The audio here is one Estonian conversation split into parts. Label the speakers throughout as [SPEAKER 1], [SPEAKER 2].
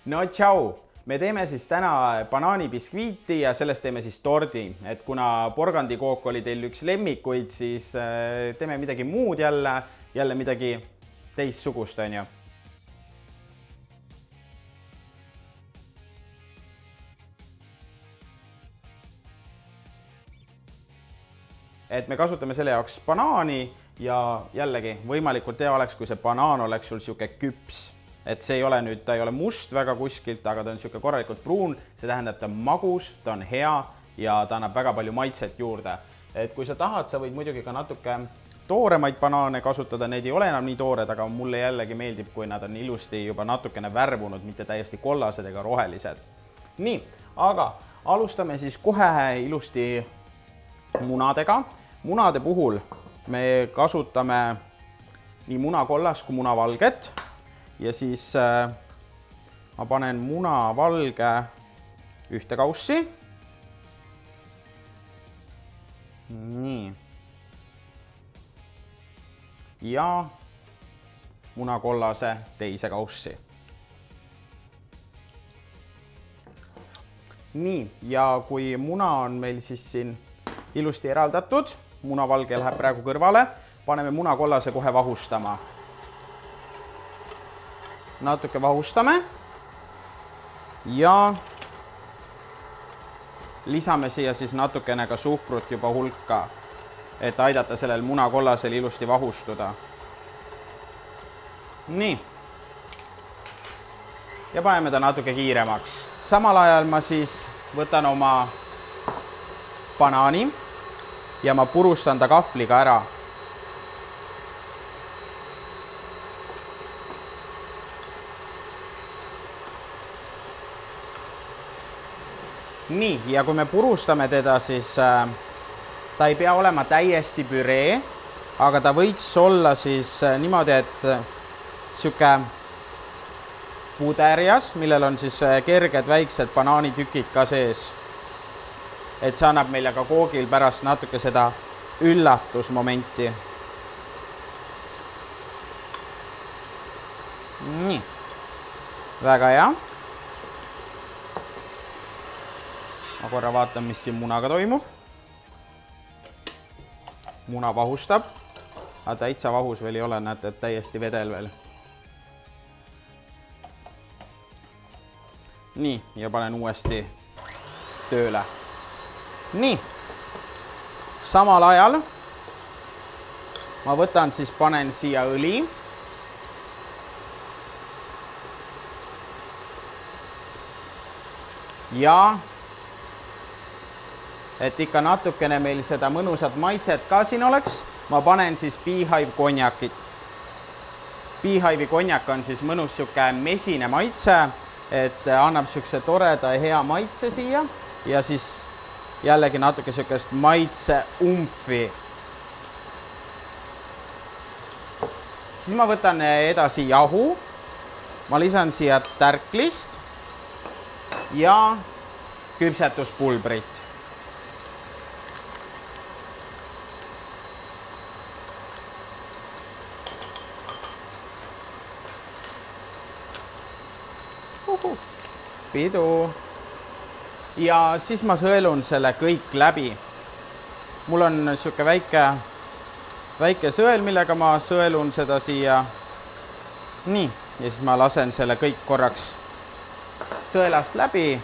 [SPEAKER 1] No tšau! Me teeme siis täna banaanibiskviiti ja sellest teeme siis tordi. Et kuna porgandikook oli teil üks lemmikuid, siis teeme midagi muud jälle midagi teistsugust, on ju. Et me kasutame selle jaoks banaani ja jällegi võimalikult hea oleks, kui see banaan oleks sul siuke küps. Et see ei ole nüüd, ta ei ole must väga kuskilt, aga ta on siuke korralikult pruun. See tähendab, ta on magus, ta on hea ja ta annab väga palju maitset juurde. Et kui sa tahad, sa võid muidugi ka natuke tooremaid banaane kasutada. Need ei ole enam nii toored, aga mulle jällegi meeldib, kui nad on ilusti juba natukene värvunud, mitte täiesti kollased ega rohelised. Nii, aga alustame siis kohe ilusti munadega. Munade puhul me kasutame nii munakollast kui munavalget ja siis ma panen munavalge ühte kaussi. Nii. Ja munakollase teise kaussi. Nii, ja kui muna on meil siis siin ilusti eraldatud, munavalge läheb praegu kõrvale, paneme munakollase kohe vahustama. Natuke vahustame ja lisame siia siis natukene ka suhkrut juba hulka, et aidata sellel munakollasel ilusti vahustuda. Nii. Ja paneme ta natuke kiiremaks. Samal ajal ma siis võtan oma banaani ja ma purustan ta kahvliga ära. Nii, ja kui me purustame teda, siis ta ei pea olema täiesti püree, aga ta võiks olla siis niimoodi, et siuke puderjas, millel on siis kerged väiksed banaanitükid ka sees. Et see annab meile ka koogil pärast natuke seda üllatusmomenti. Nii, väga hea. Ma korra vaatan, mis siin munaga toimub. Muna vahustab, aga täitsa vahus veel ei ole, näete, et täiesti vedel veel. Nii, ja panen uuesti tööle. Nii, samal ajal ma võtan siis, panen siia õli. Ja et ikka natukene meil seda mõnusat maitset ka siin oleks, ma panen siis Beehive konjakit. Beehive'i konjak on siis mõnus siuke mesine maitse, et annab siukse toreda ja hea maitse siia ja siis jällegi natuke siukest maitse umfi. Siis ma võtan edasi jahu. Ma lisan siia tärklist ja küpsetuspulbrit. Pidu. Ja siis ma sõelun selle kõik läbi. Mul on siuke väike sõel, millega ma sõelun seda siia. Nii, ja siis ma lasen selle kõik korraks sõelast läbi.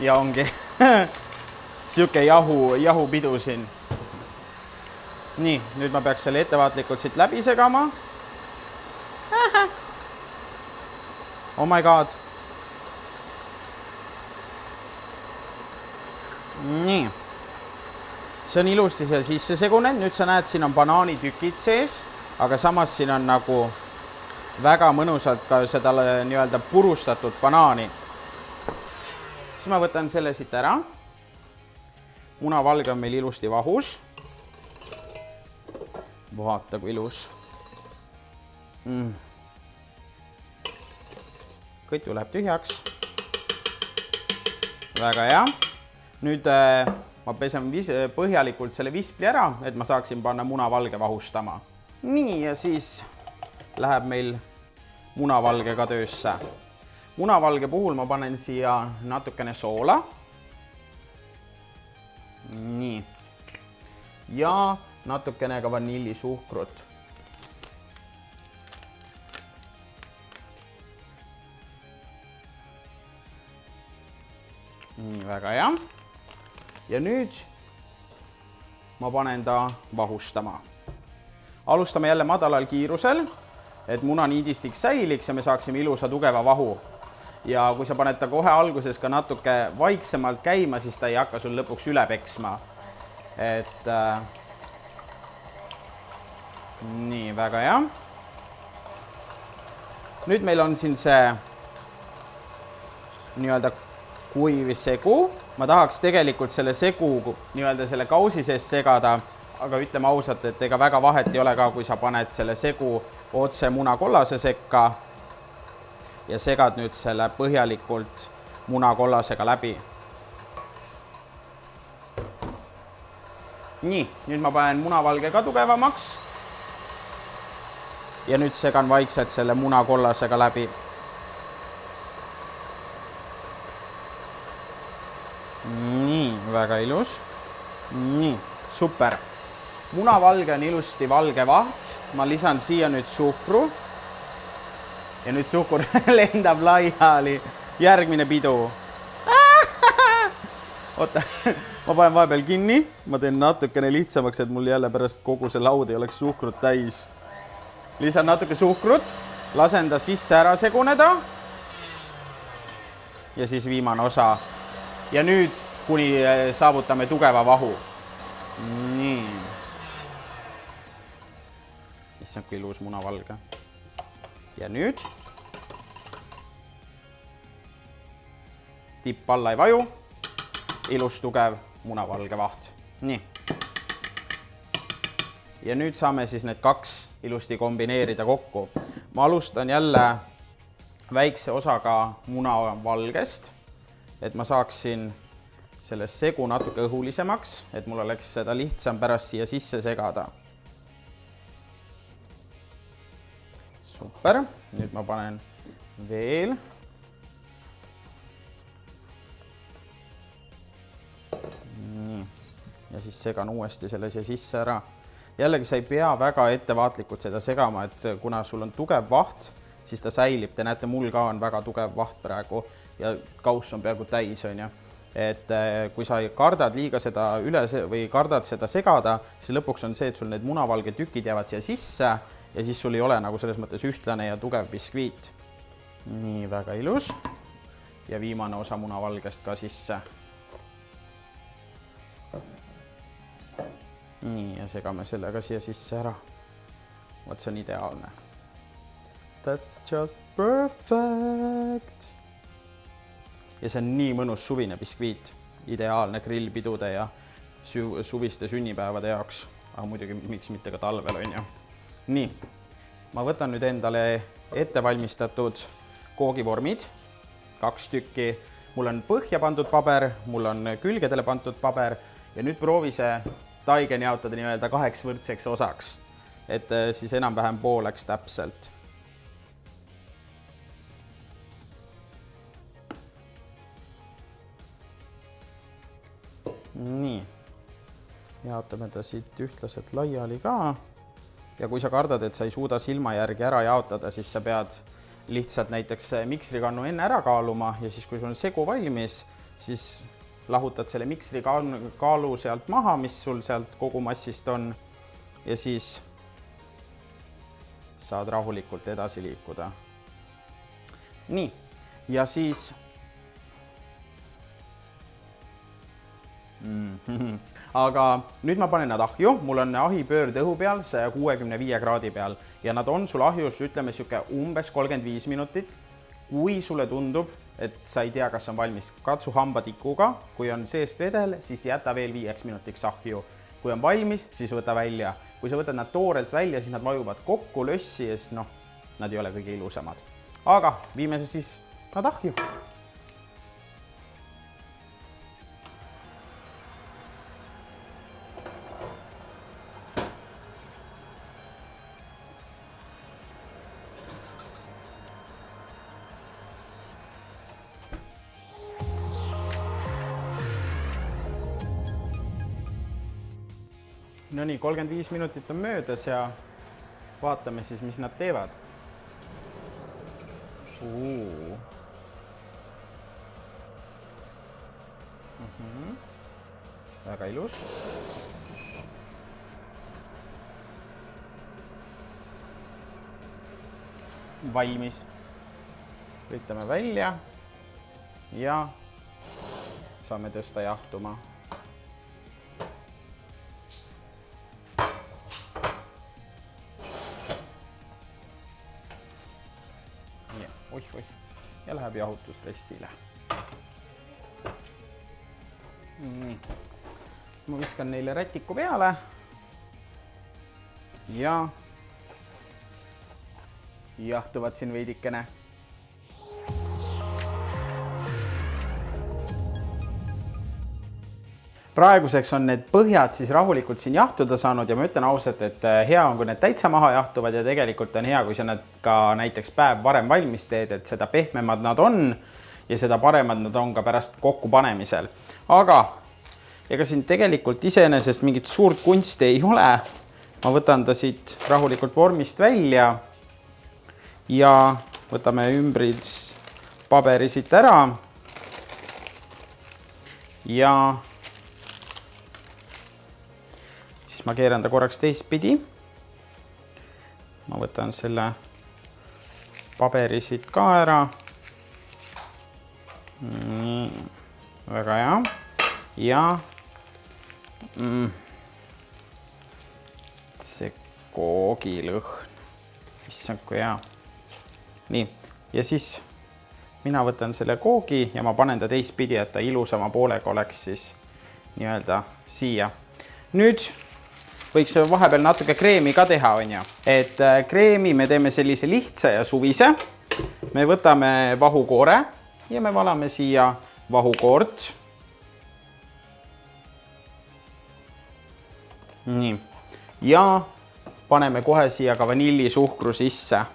[SPEAKER 1] Ja ongi siuke jahupidu siin. Nii, nüüd ma peaks selle ettevaatlikult siit läbi segama. Oh my god. Nii. See on ilusti siia sisse segunenud. Nüüd sa näed, siin on banaanitükid sees, aga samas siin on nagu väga mõnusalt ka seda nii-öelda purustatud banaani. Siis ma võtan selle siit ära. Munavalge on meil ilusti vahus. Vaata, kui ilus. Kõtu läheb tühjaks. Väga hea. Nüüd ma pesen põhjalikult selle vispli ära, et ma saaksin panna munavalge vahustama. Nii, ja siis läheb meil munavalgega töösse. Munavalge puhul ma panen siia natukene soola. Nii. Ja natukene ka vanillisuhkrut. Nii, väga hea. Ja nüüd ma panen ta vahustama. Alustame jälle madalal kiirusel, et munaniidistik säiliks ja me saaksime ilusa tugeva vahu. Ja kui sa paned ta kohe alguses ka natuke vaiksemalt käima, siis ta ei hakka sul lõpuks üle peksma. Et nii, väga hea. Nüüd meil on siin see nii-öelda kuiv segu. Ma tahaks tegelikult selle segu nii-öelda selle kausi sees segada, aga ütleme ausalt, et ega väga vahet ei ole ka, kui sa paned selle segu otse munakollase sekka ja segad nüüd selle põhjalikult munakollasega läbi. Nii, nüüd ma panen munavalge ka tugevamaks ja nüüd segan vaikselt selle munakollasega läbi. Nii, väga ilus. Nii, super. Munavalge on ilusti valge vaht. Ma lisan siia nüüd suhkru. Ja nüüd suhkur lendab laiali. Järgmine pidu. Oota, ma panen vahepeal kinni. Ma teen natukene lihtsamaks, et mul jälle pärast kogu see laud ei oleks suhkrut täis. Lisan natuke suhkrut. Lasen ta sisse ära seguneda. Ja siis viimane osa. Ja nüüd, kuni saavutame tugeva vahu. Nii. Issand, kui ilus munavalge. Ja nüüd. Tipp alla ei vaju. Ilus tugev munavalge vaht. Nii. Ja nüüd saame siis need kaks ilusti kombineerida kokku. Ma alustan jälle väikse osaga munavalgest, et ma saaksin selle segu natuke õhulisemaks, et mul oleks seda lihtsam pärast siia sisse segada. Super, nüüd ma panen veel. Nii. Ja siis segan uuesti selle siia sisse ära. Jällegi sa ei pea väga ettevaatlikult seda segama, et kuna sul on tugev vaht, siis ta säilib. Te näete, mul ka on väga tugev vaht praegu ja kauss on peaaegu täis, on ju. Et kui sa kardad liiga seda või kardad seda segada, siis lõpuks on see, et sul need munavalge tükid jäävad siia sisse ja siis sul ei ole nagu selles mõttes ühtlane ja tugev biskviit. Nii, väga ilus. Ja viimane osa munavalgest ka sisse. Nii, ja segame selle ka siia sisse ära. Vot see on ideaalne. That's just perfect. Ja see on nii mõnus suvine biskviit. Ideaalne grillpidude ja suviste sünnipäevade jaoks. Aga muidugi miks mitte ka talvel, on ju. Nii, ma võtan nüüd endale ettevalmistatud koogivormid. 2 tükki. Mul on põhja pandud paber, mul on külgedele pandud paber ja nüüd proovi see taigen jaotada nii-öelda 2 võrdseks osaks, et siis enam-vähem pooleks täpselt. Nii, jaotame ta siit ühtlaselt laiali ka ja kui sa kardad, et sa ei suuda silma järgi ära jaotada, siis sa pead lihtsalt näiteks miksrikannu enne ära kaaluma ja siis kui sul on segu valmis, siis lahutad selle miksri kaalu sealt maha, mis sul sealt kogu massist on ja siis saad rahulikult edasi liikuda. Nii, ja siis aga nüüd ma panen nad ahju, mul on ahi pöörde õhu peal 165 kraadi peal ja nad on sul ahjus, ütleme siuke umbes 35 minutit. Kui sulle tundub, et sa ei tea, kas on valmis, katsu hambatikuga, kui on seest vedel, siis jäta veel 5 minutiks ahju. Kui on valmis, siis võta välja. Kui sa võtad nad toorelt välja, siis nad vajuvad kokku lössi ja siis nad ei ole kõige ilusamad. Aga viime siis nad ahju. No nii, 35 minutit on möödas ja vaatame siis, mis nad teevad. Väga ilus. Valmis. Lülitame välja ja saame tõsta jahtuma. Oih. Ja läheb jahutusrestile. Ma viskan neile rätiku peale ja jahtuvad siin veidikene. Praeguseks on need põhjad siis rahulikult siin jahtuda saanud ja ma ütlen ausalt, et hea on, kui need täitsa maha jahtuvad ja tegelikult on hea, kui sa need ka näiteks päev varem valmis teed, et seda pehmemad nad on ja seda paremad nad on ka pärast kokkupanemisel. Aga ega siin tegelikult iseenesest mingit suurt kunsti ei ole. Ma võtan ta siit rahulikult vormist välja ja võtame ümbrits paberi siit ära ja ma keeran ta korraks teistpidi. Ma võtan selle paberi siit ka ära. Väga hea. Ja see koogilõhn. Issand, kui hea. Nii, ja siis mina võtan selle koogi ja ma panen ta teistpidi, et ta ilusama poolega oleks siis nii-öelda siia. Nüüd võiks vahepeal natuke kreemi ka teha, on ju. Et kreemi me teeme sellise lihtsa ja suvise. Me võtame vahukoore ja me valame siia vahukoort. Nii. Ja paneme kohe siia ka vanillisuhkru sisse.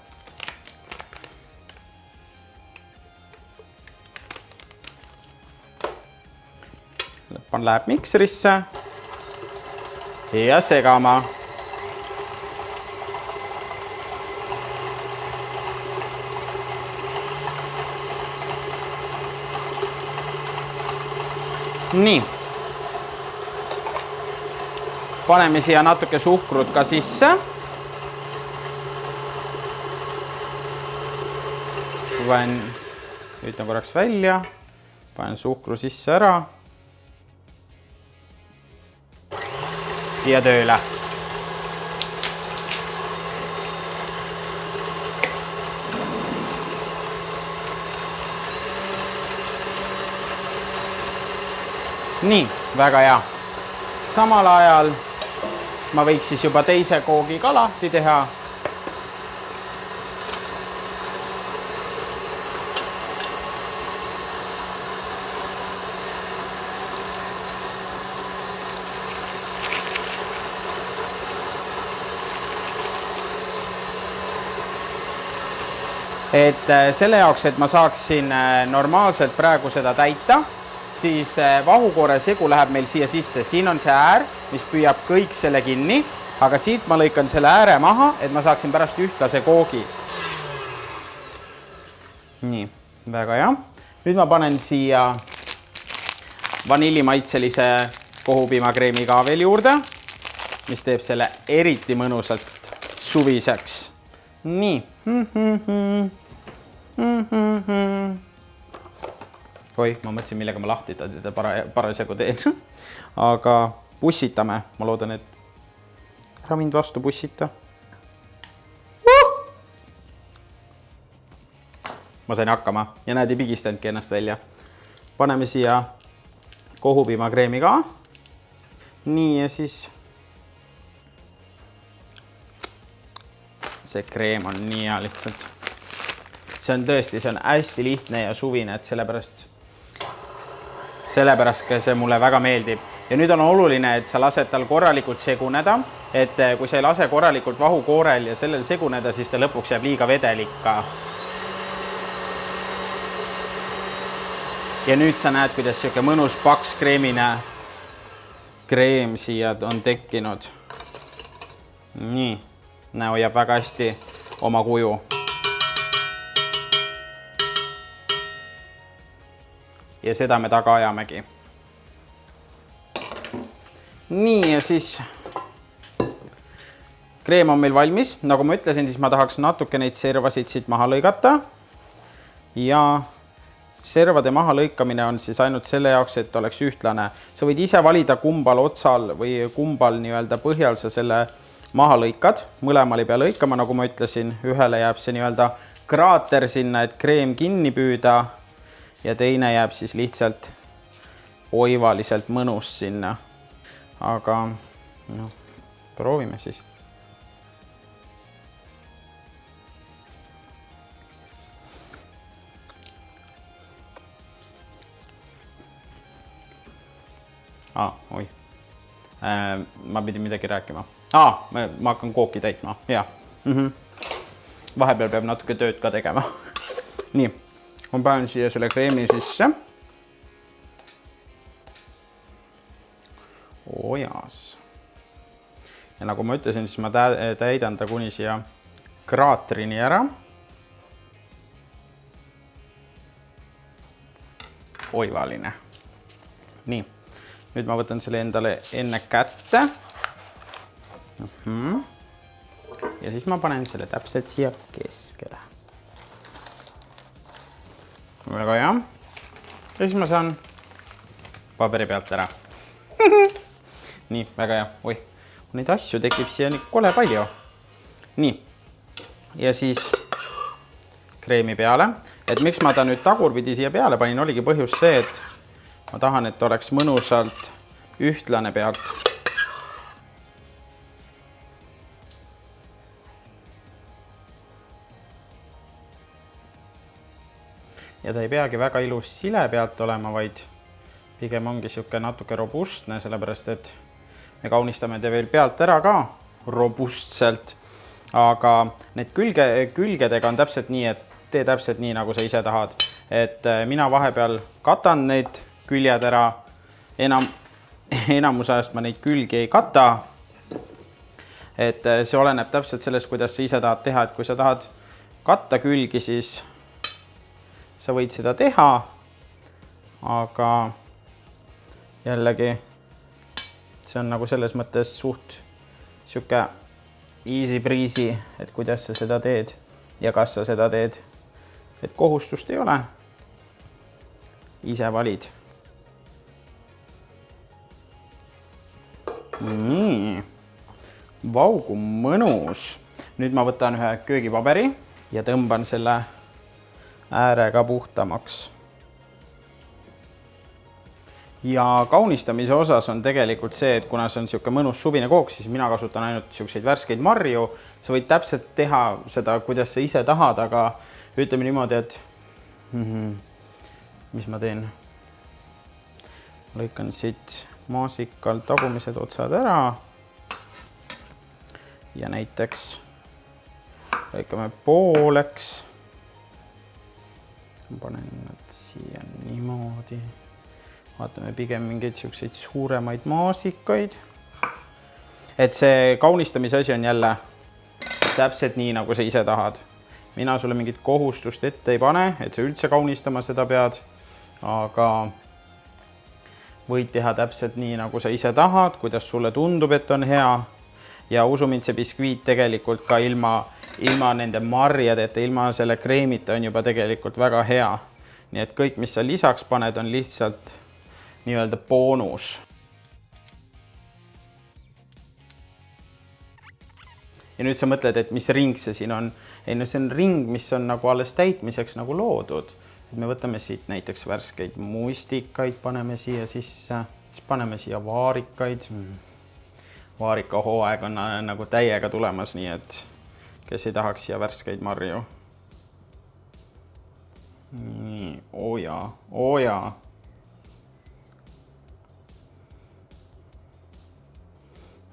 [SPEAKER 1] Läheb mikserisse. Ja segama. Nii. Paneme siia natuke suhkrut ka sisse. Lülitan korraks välja. Panen suhkru sisse ära. Ja tööle. Nii, väga hea. Samal ajal ma võiks siis juba teise koogi ka lahti teha. Et selle jaoks, et ma saaksin normaalselt praegu seda täita, siis vahukoore segu läheb meil siia sisse. Siin on see äär, mis püüab kõik selle kinni, aga siit ma lõikan selle ääre maha, et ma saaksin pärast ühtlase koogi. Nii, väga hea. Nüüd ma panen siia vanillimaitselise kohupiimakreemi ka veel juurde, mis teeb selle eriti mõnusalt suviseks. Nii. Oi, ma mõtlesin, millega ma lahti teda parasjagu teen. Aga pussitame. Ma loodan, et ära mind vastu pussita. Ma sain hakkama ja näed, ei pigistanudki ennast välja. Paneme siia kohupiimakreemi ka. Nii ja siis see kreem on nii hea lihtsalt. See on tõesti, see on hästi lihtne ja suvine, et sellepärast ka see mulle väga meeldib. Ja nüüd on oluline, et sa lased tal korralikult seguneda, et kui sa ei lase korralikult vahukoorel ja sellel seguneda, siis ta lõpuks jääb liiga vedelikka. Ja nüüd sa näed, kuidas siuke mõnus paks kreemine kreem siia on tekkinud. Nii, näo jääb väga hästi oma kuju. Ja seda me taga ajamegi. Nii, ja siis kreem on meil valmis. Nagu ma ütlesin, siis ma tahaks natuke neid servasid siit maha lõigata. Ja servade maha lõikamine on siis ainult selle jaoks, et oleks ühtlane. Sa võid ise valida kumbal otsal või kumbal nii-öelda põhjal sa selle maha lõikad. Mõlemal ei pea lõikama, nagu ma ütlesin. Ühele jääb see nii-öelda kraater sinna, et kreem kinni püüda. Ja teine jääb siis lihtsalt oivaliselt mõnus sinna. Aga no, proovime siis. Oi. Ma pidin midagi rääkima. Ma hakkan kooki täitma. Ja. Vahepeal peab natuke tööd ka tegema. Nii, ma panen siia selle kreemi sisse. Ojas. Ja nagu ma ütlesin, siis ma täidan ta kuni siia kraatrini ära. Oivaline. Nii, nüüd ma võtan selle endale enne kätte. Ja siis ma panen selle täpselt siia keskele. Väga hea. Ja siis ma saan paberi pealt ära. Nii, väga hea. Oi, neid asju tekib siia nii kole palju. Nii, ja siis kreemi peale. Et miks ma ta nüüd tagurpidi siia peale panin, oligi põhjus see, et ma tahan, et oleks mõnusalt ühtlane pealt. Ja ta ei peagi väga ilus sile pealt olema, vaid pigem ongi siuke natuke robustne, sellepärast et me kaunistame te veel pealt ära ka robustselt. Aga need külgedega on täpselt nii, et tee täpselt nii, nagu sa ise tahad. Et mina vahepeal katan need küljed ära. Enamus ajast ma neid külgi ei kata. Et see oleneb täpselt sellest, kuidas sa ise tahad teha. Et kui sa tahad katta külgi, siis sa võid seda teha, aga jällegi see on nagu selles mõttes suht siuke easy breezy, et kuidas sa seda teed ja kas sa seda teed. Et kohustust ei ole, ise valid. Nii, vau, kui mõnus. Nüüd ma võtan ühe köögipaberi ja tõmban selle ääre ka puhtamaks. Ja kaunistamise osas on tegelikult see, et kuna see on siuke mõnus suvine kook, siis mina kasutan ainult siukseid värskeid marju. Sa võid täpselt teha seda, kuidas sa ise tahad, aga ütleme niimoodi, et mis ma teen? Lõikan siit maasikal tagumised otsad ära. Ja näiteks lõikame pooleks. Panen nad siia niimoodi. Vaatame pigem mingeid siukseid suuremaid maasikaid. Et see kaunistamise asi on jälle täpselt nii, nagu sa ise tahad. Mina sulle mingit kohustust ette ei pane, et sa üldse kaunistama seda pead. Aga võid teha täpselt nii, nagu sa ise tahad, kuidas sulle tundub, et on hea. Ja usu mind, see biskviit tegelikult ka ilma nende marjadeta, ilma selle kreemita on juba tegelikult väga hea. Nii et kõik, mis sa lisaks paned, on lihtsalt nii-öelda boonus. Ja nüüd sa mõtled, et mis ring see siin on. Ei, no see on ring, mis on nagu alles täitmiseks nagu loodud. Et me võtame siit näiteks värskeid mustikaid, paneme siia sisse, siis paneme siia vaarikaid. Vaarika hooaeg on nagu täiega tulemas, nii et kes ei tahaks siia värskeid marju. Nii, oja.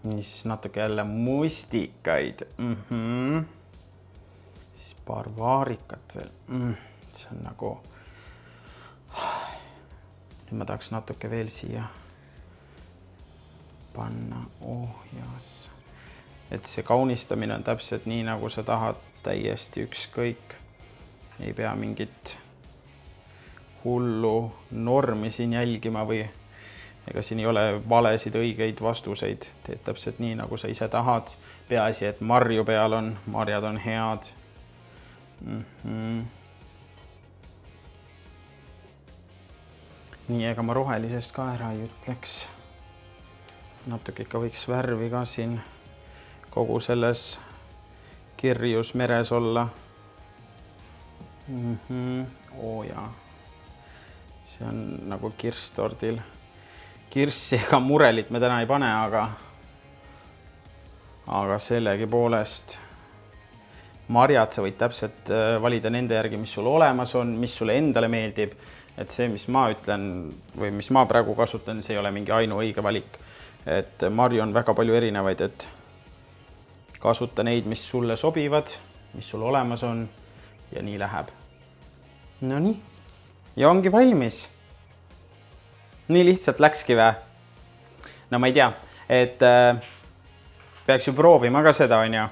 [SPEAKER 1] Nii, siis natuke jälle mustikaid. Siis paar vaarikat veel. See on nagu... Nüüd ma tahaks natuke veel siia panna ohjas. et see kaunistamine on täpselt nii, nagu sa tahad, täiesti ükskõik. Ei pea mingit hullu normi siin jälgima või ega siin ei ole valesid õigeid vastuseid. Teed täpselt nii, nagu sa ise tahad. Peaasi, et marju peal on, marjad on head. Nii, ega ma rohelisest ka ära ei ütleks. Natuke ikka võiks värvi ka siin kogu selles kirjus meres olla. Jaa. See on nagu kirstordil. Kirssi ega murelit me täna ei pane, aga sellegi poolest marjad sa võid täpselt valida nende järgi, mis sul olemas on, mis sulle endale meeldib. Et see, mis ma ütlen või mis ma praegu kasutan, see ei ole mingi ainuõige valik. Et marju on väga palju erinevaid, et kasuta neid, mis sulle sobivad, mis sul olemas on ja nii läheb. No nii. Ja ongi valmis. Nii lihtsalt läkski vä? No ma ei tea, et peaks ju proovima ka seda, on ju.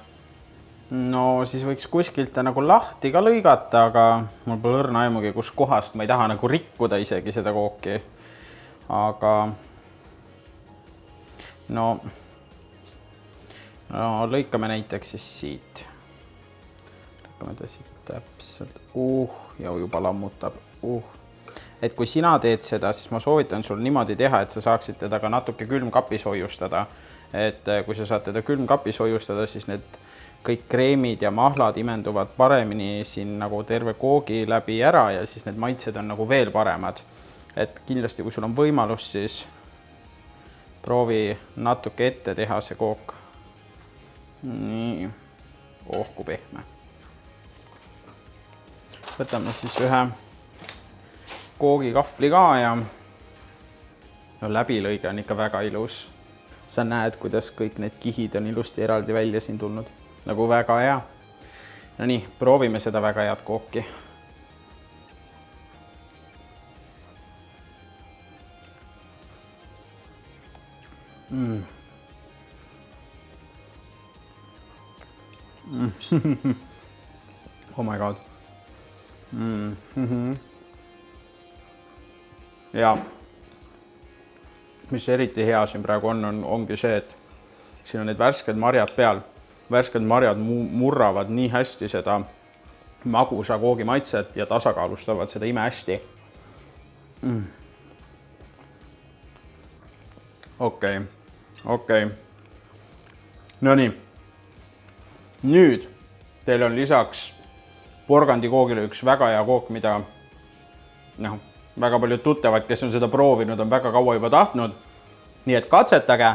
[SPEAKER 1] No siis võiks kuskilt nagu lahti ka lõigata, aga mul pole õrna aimugi, kus kohast. Ma ei taha nagu rikkuda isegi seda kooki. Aga no lõikame näiteks siis siit. Lõikame ta siit täpselt. Ja juba lammutab. Et kui sina teed seda, siis ma soovitan sul niimoodi teha, et sa saaksid teda ka natuke külmkapis hoiustada. Et kui sa saad teda külmkapis hoiustada, siis need kõik kreemid ja mahlad imenduvad paremini siin nagu terve koogi läbi ära ja siis need maitsed on nagu veel paremad. Et kindlasti, kui sul on võimalus, siis proovi natuke ette teha see kook. Nii. Kui pehme. Võtame siis ühe koogikahvli ka ja läbilõige on ikka väga ilus. Sa näed, kuidas kõik need kihid on ilusti eraldi välja siin tulnud. Nagu väga hea. No nii, proovime seda väga head kooki. Oh my god. Ja mis eriti hea siin praegu ongi see, et siin on need värsked marjad peal. Värsked marjad murravad nii hästi seda magusa koogi maitset ja tasakaalustavad seda ime hästi. Okei. No nii. Nüüd teil on lisaks porgandikoogile üks väga hea kook, mida väga paljud tuttavad, kes on seda proovinud, on väga kaua juba tahtnud. Nii et katsetage,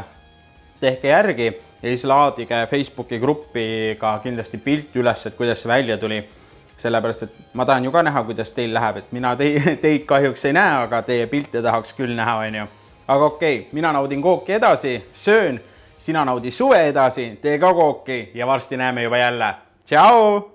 [SPEAKER 1] tehke järgi ja siis laadige Facebooki gruppi ka kindlasti pilt üles, et kuidas see välja tuli. Sellepärast, et ma tahan ju ka näha, kuidas teil läheb, et mina teid kahjuks ei näe, aga teie pilte tahaks küll näha, on ju. Aga okei, mina naudin kooki edasi, söön, sina naudi suve edasi, tee ka kooki ja varsti näeme juba jälle. Tšau!